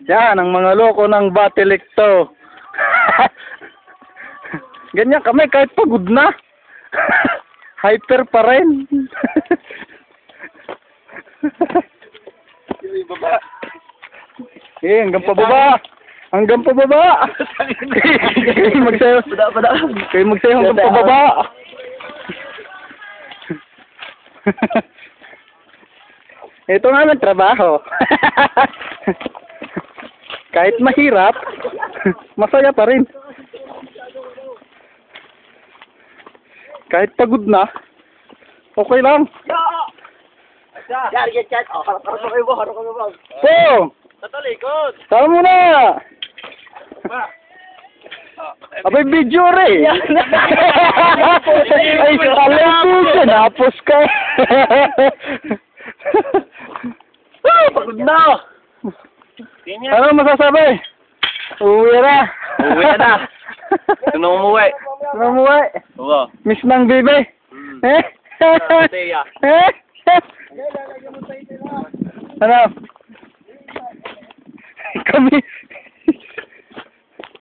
Yan, ang mga loko ng Batilikto. Ganyan kami kahit pagod na. Hyper pa rin. Eh, hanggang pababa. Hanggang pababa. Kayo magsayo. Kayo magsayo hanggang pababa. Ito nga ng trabaho. Kahit mahirap, masaya pa rin. Kahit pagod na, okay lang. Harap mo ba? Po! Tatalikod! Tama mo na! Abay, video rin! Ay, kalay video, napos ka! Pagod na! Ano masasabi? Uwi na! Uwi na! Sino umuwi? Ano umuwi? Oo. Miss ng bebe? Eh? Teya. Eh? Ano? Kami,